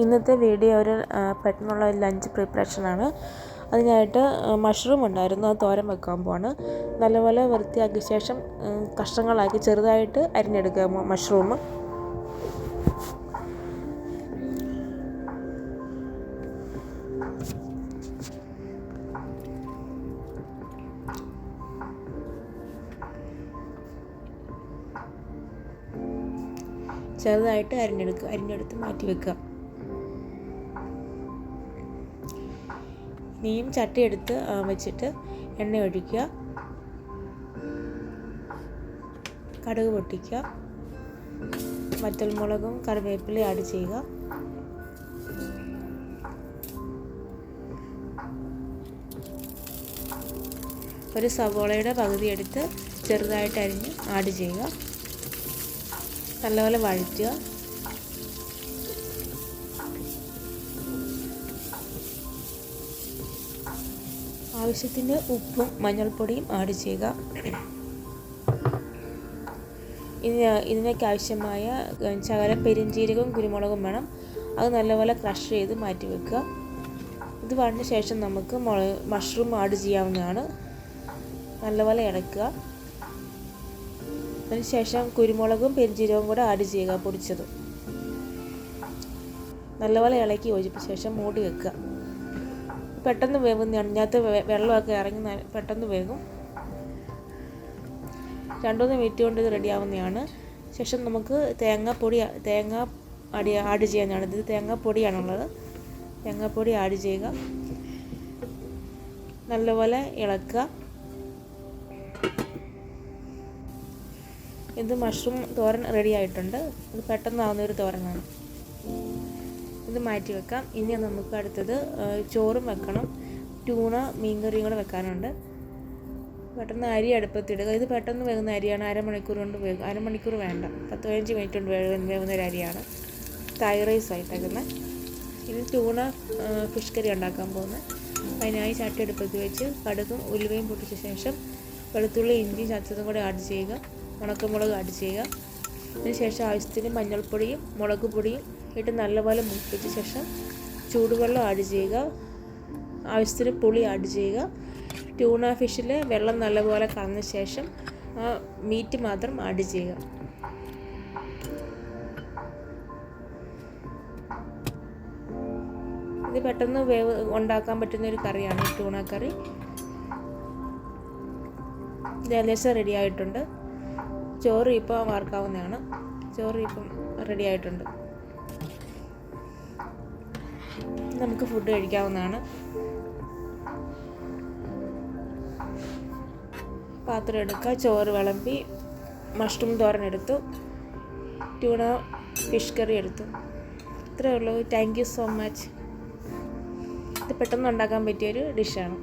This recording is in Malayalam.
ഇന്നത്തെ വീഡിയോ ഒരു പെട്ടെന്നുള്ള ഒരു ലഞ്ച് പ്രിപ്പറേഷനാണ്. അതിനായിട്ട് മഷ്റൂം ഉണ്ടായിരുന്നു, അത് തോരൻ വെക്കാൻ പോവാണ്. നല്ലപോലെ വൃത്തിയാക്കിയ ശേഷം കഷ്ണങ്ങളാക്കി ചെറുതായിട്ട് അരിഞ്ഞെടുക്കുക മഷ്റൂം. ചെറുതായിട്ട് അരിഞ്ഞെടുത്ത് മാറ്റി വെക്കുക. ഇനിയും ചട്ടി എടുത്ത് വെച്ചിട്ട് എണ്ണ ഒഴിക്കുക, കടുക് പൊട്ടിക്കുക, വറ്റൽമുളകും കറിവേപ്പിലയും ആഡ് ചെയ്യുക. ഒരു സവോളയുടെ പകുതി എടുത്ത് ചെറുതായിട്ട് അരിഞ്ഞ് ആഡ് ചെയ്യുക. നല്ലപോലെ വഴറ്റുക. ആവശ്യത്തിന് ഉപ്പും മഞ്ഞൾപ്പൊടിയും ആഡ് ചെയ്യുക. ഇതിനൊക്കെ ആവശ്യമായ ശകലം പെരിഞ്ജീരകവും കുരുമുളകും വേണം. അത് നല്ലപോലെ ക്രഷ് ചെയ്ത് മാറ്റി വെക്കുക. ഇത് വഴന്ന ശേഷം നമുക്ക് മഷ്റൂം ആഡ് ചെയ്യാവുന്നതാണ്. നല്ലപോലെ ഇളക്കുക. അതിനുശേഷം കുരുമുളകും പെരിഞ്ജീരകവും കൂടെ ആഡ് ചെയ്യുക, പൊടിച്ചത്. നല്ലപോലെ ഇളക്കി യോജിപ്പിച്ച ശേഷം മൂടി വെക്കുക. പെട്ടെന്ന് വേവുന്നതാണ്, ഇതിനകത്ത് വെള്ളമൊക്കെ ഇറങ്ങി പെട്ടെന്ന് വേകും. 2-3 മിനിറ്റ് കൊണ്ട് ഇത് റെഡിയാവുന്നതാണ്. ശേഷം നമുക്ക് തേങ്ങ ആഡ് ചെയ്യാനാണ്. ഇത് തേങ്ങാപ്പൊടിയാണുള്ളത്. തേങ്ങാപ്പൊടി ആഡ് ചെയ്യുക. നല്ലപോലെ ഇളക്കുക. ഇത് മഷ്റൂം തോരൻ റെഡി ആയിട്ടുണ്ട്. ഇത് പെട്ടെന്നാവുന്നൊരു തോരനാണ്. ഇത് മാറ്റി വെക്കാം. ഇനി നമുക്ക് അടുത്തത് ചോറും വെക്കണം. ട്യൂണ മീൻകറിയും കൂടെ വെക്കാനുണ്ട്. പെട്ടെന്ന് അരി അടുപ്പത്തിടുക. ഇത് പെട്ടെന്ന് വേകുന്ന അരിയാണ്. അരമണിക്കൂർ കൊണ്ട് വേകും. അരമണിക്കൂർ വേണ്ട, 10-15 മിനിറ്റ് കൊണ്ട് വേകുന്ന ഒരു അരിയാണ്. തൈ റൈസ് ആയിട്ടേക്കുന്നത്. ഇനി ട്യൂണ ഫിഷ് കറി ഉണ്ടാക്കാൻ പോകുന്നത്. അതിനായി ചട്ടി അടുപ്പത്ത് വെച്ച് കടുകും ഉലുവയും പൊട്ടിച്ച ശേഷം വെളുത്തുള്ളി ഇഞ്ചി ചതച്ചതും കൂടെ ആഡ് ചെയ്യുക. ഉണക്കമുളക് ആഡ് ചെയ്യുക. അതിനുശേഷം ആവശ്യത്തിന് മഞ്ഞൾപ്പൊടിയും മുളക് പൊടിയും ഇട്ട് നല്ലപോലെ മൂപ്പിച്ച ശേഷം ചൂടുവെള്ളം ആഡ് ചെയ്യുക. ആവശ്യത്തിന് പുളി ആഡ് ചെയ്യുക. ട്യൂണ ഫിഷിൽ വെള്ളം നല്ലപോലെ കളഞ്ഞ ശേഷം മീറ്റ് മാത്രം ആഡ് ചെയ്യുക. ഇത് പെട്ടെന്ന് ഉണ്ടാക്കാൻ പറ്റുന്നൊരു കറിയാണ് ട്യൂണ കറി. ഇത് ഏകദേശം റെഡി ആയിട്ടുണ്ട്. ചോറ് ഇപ്പോൾ വാർക്കാവുന്നതാണ്. ചോറ് ഇപ്പം റെഡി ആയിട്ടുണ്ട്. നമുക്ക് ഫുഡ് കഴിക്കാവുന്നതാണ്. പാത്രം എടുക്കുക, ചോറ് വിളമ്പി, മഷ്റൂം തോരൻ എടുത്തു, ട്യൂണ ഫിഷ് കറി എടുത്തു. ഇത്രയേ ഉള്ളൂ. Thank you so much. ഇത് പെട്ടെന്ന് ഉണ്ടാക്കാൻ പറ്റിയൊരു ഡിഷാണ്.